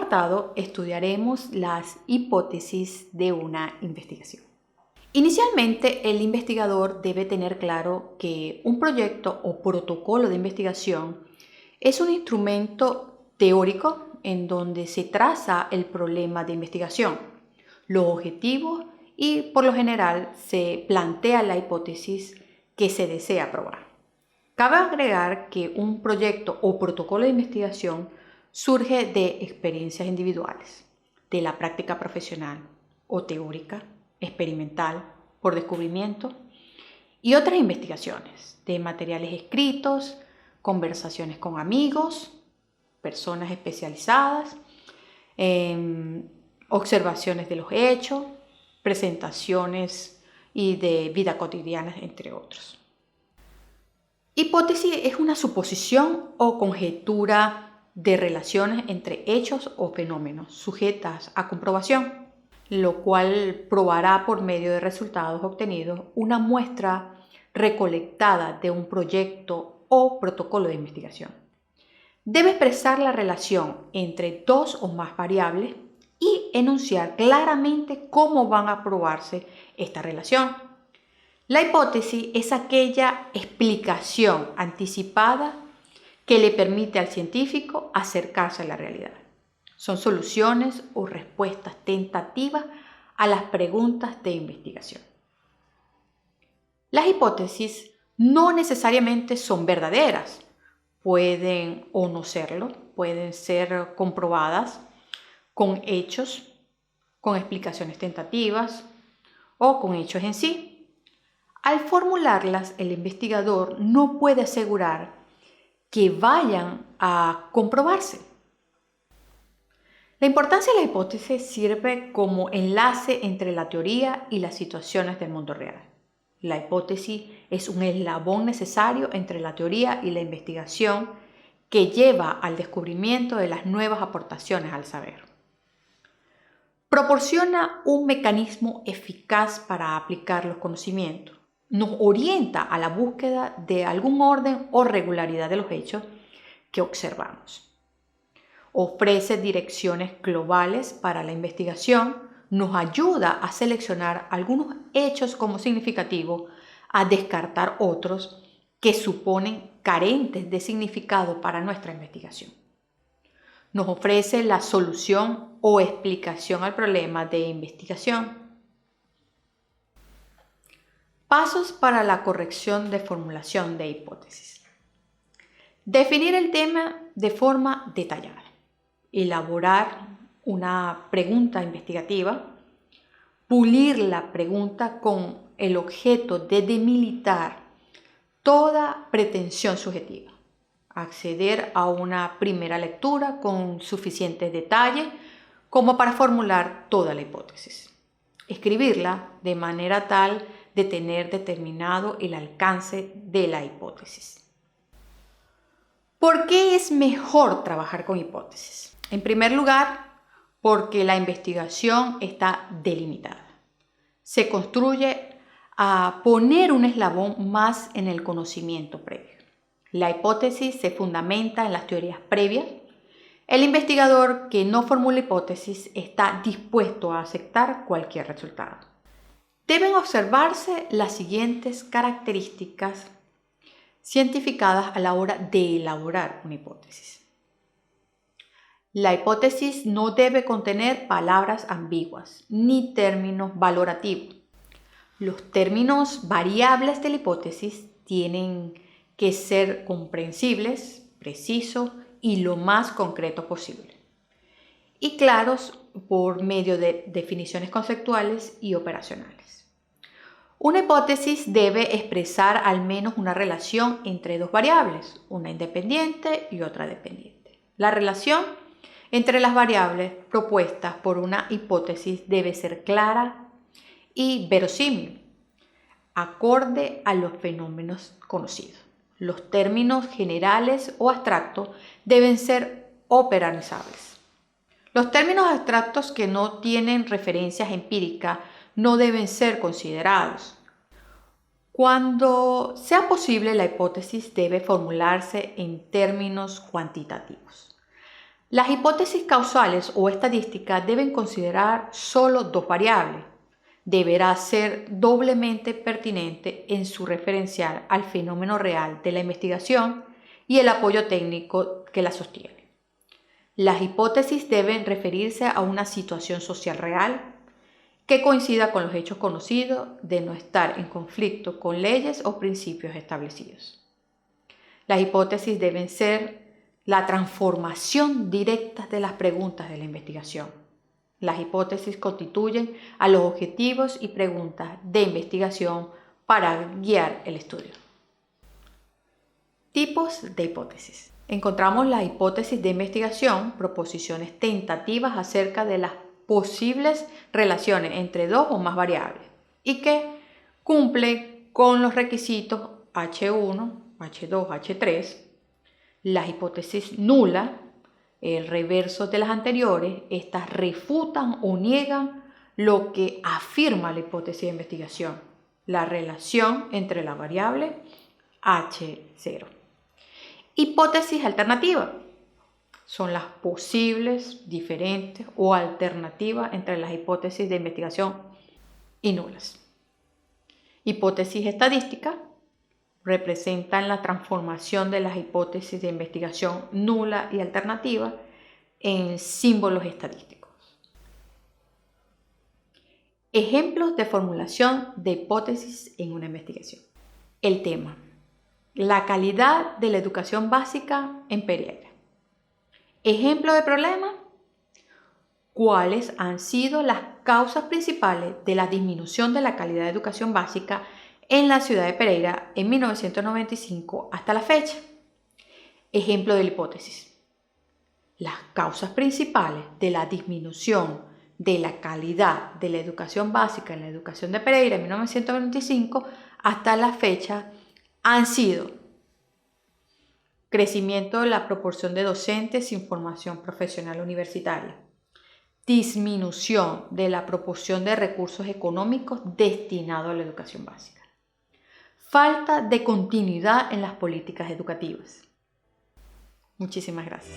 apartado estudiaremos las hipótesis de una investigación. Inicialmente, el investigador debe tener claro que un proyecto o protocolo de investigación es un instrumento teórico en donde se traza el problema de investigación, los objetivos y, por lo general, se plantea la hipótesis que se desea probar. Cabe agregar que un proyecto o protocolo de investigación surge de experiencias individuales, de la práctica profesional o teórica, experimental, por descubrimiento y otras investigaciones, de materiales escritos, conversaciones con amigos, personas especializadas, observaciones de los hechos, presentaciones y de vida cotidiana, entre otros. Hipótesis es una suposición o conjetura de relaciones entre hechos o fenómenos sujetas a comprobación, lo cual probará por medio de resultados obtenidos una muestra recolectada de un proyecto o protocolo de investigación. Debe expresar la relación entre dos o más variables y enunciar claramente cómo van a probarse esta relación. La hipótesis es aquella explicación anticipada que le permite al científico acercarse a la realidad. Son soluciones o respuestas tentativas a las preguntas de investigación. Las hipótesis no necesariamente son verdaderas. Pueden o no serlo, pueden ser comprobadas con hechos, con explicaciones tentativas o con hechos en sí. Al formularlas, el investigador no puede asegurar que vayan a comprobarse. La importancia de la hipótesis sirve como enlace entre la teoría y las situaciones del mundo real. La hipótesis es un eslabón necesario entre la teoría y la investigación que lleva al descubrimiento de las nuevas aportaciones al saber. Proporciona un mecanismo eficaz para aplicar los conocimientos. Nos orienta a la búsqueda de algún orden o regularidad de los hechos que observamos. Ofrece direcciones globales para la investigación, nos ayuda a seleccionar algunos hechos como significativos, a descartar otros que suponen carentes de significado para nuestra investigación. Nos ofrece la solución o explicación al problema de investigación. Pasos para la corrección de formulación de hipótesis. Definir el tema de forma detallada. Elaborar una pregunta investigativa. Pulir la pregunta con el objeto de demilitar toda pretensión subjetiva. Acceder a una primera lectura con suficiente detalle como para formular toda la hipótesis. Escribirla de manera tal de tener determinado el alcance de la hipótesis. ¿Por qué es mejor trabajar con hipótesis? En primer lugar, porque la investigación está delimitada. Se construye a poner un eslabón más en el conocimiento previo. La hipótesis se fundamenta en las teorías previas. El investigador que no formula hipótesis está dispuesto a aceptar cualquier resultado. Deben observarse las siguientes características cientificadas a la hora de elaborar una hipótesis. La hipótesis no debe contener palabras ambiguas ni términos valorativos. Los términos variables de la hipótesis tienen que ser comprensibles, precisos y lo más concreto posible, y claros por medio de definiciones conceptuales y operacionales. Una hipótesis debe expresar al menos una relación entre dos variables, una independiente y otra dependiente. La relación entre las variables propuestas por una hipótesis debe ser clara y verosímil, acorde a los fenómenos conocidos. Los términos generales o abstractos deben ser operanizables. Los términos abstractos que no tienen referencias empíricas no deben ser considerados. Cuando sea posible, la hipótesis debe formularse en términos cuantitativos. Las hipótesis causales o estadísticas deben considerar solo dos variables. Deberá ser doblemente pertinente en su referencial al fenómeno real de la investigación y el apoyo técnico que la sostiene. Las hipótesis deben referirse a una situación social real que coincida con los hechos conocidos, de no estar en conflicto con leyes o principios establecidos. Las hipótesis deben ser la transformación directa de las preguntas de la investigación. Las hipótesis constituyen a los objetivos y preguntas de investigación para guiar el estudio. Tipos de hipótesis. Encontramos la hipótesis de investigación, proposiciones tentativas acerca de las posibles relaciones entre dos o más variables y que cumplen con los requisitos H1, H2, H3. Las hipótesis nulas, el reverso de las anteriores, estas refutan o niegan lo que afirma la hipótesis de investigación, la relación entre la variable H0. Hipótesis alternativa son las posibles, diferentes o alternativas entre las hipótesis de investigación y nulas. Hipótesis estadística representan la transformación de las hipótesis de investigación nula y alternativa en símbolos estadísticos. Ejemplos de formulación de hipótesis en una investigación. El tema: la calidad de la educación básica en Pereira. Ejemplo de problema: ¿cuáles han sido las causas principales de la disminución de la calidad de educación básica en la ciudad de Pereira en 1995 hasta la fecha? Ejemplo de la hipótesis: las causas principales de la disminución de la calidad de la educación básica en la educación de Pereira en 1995 hasta la fecha han sido crecimiento de la proporción de docentes sin formación profesional universitaria, disminución de la proporción de recursos económicos destinados a la educación básica, falta de continuidad en las políticas educativas. Muchísimas gracias.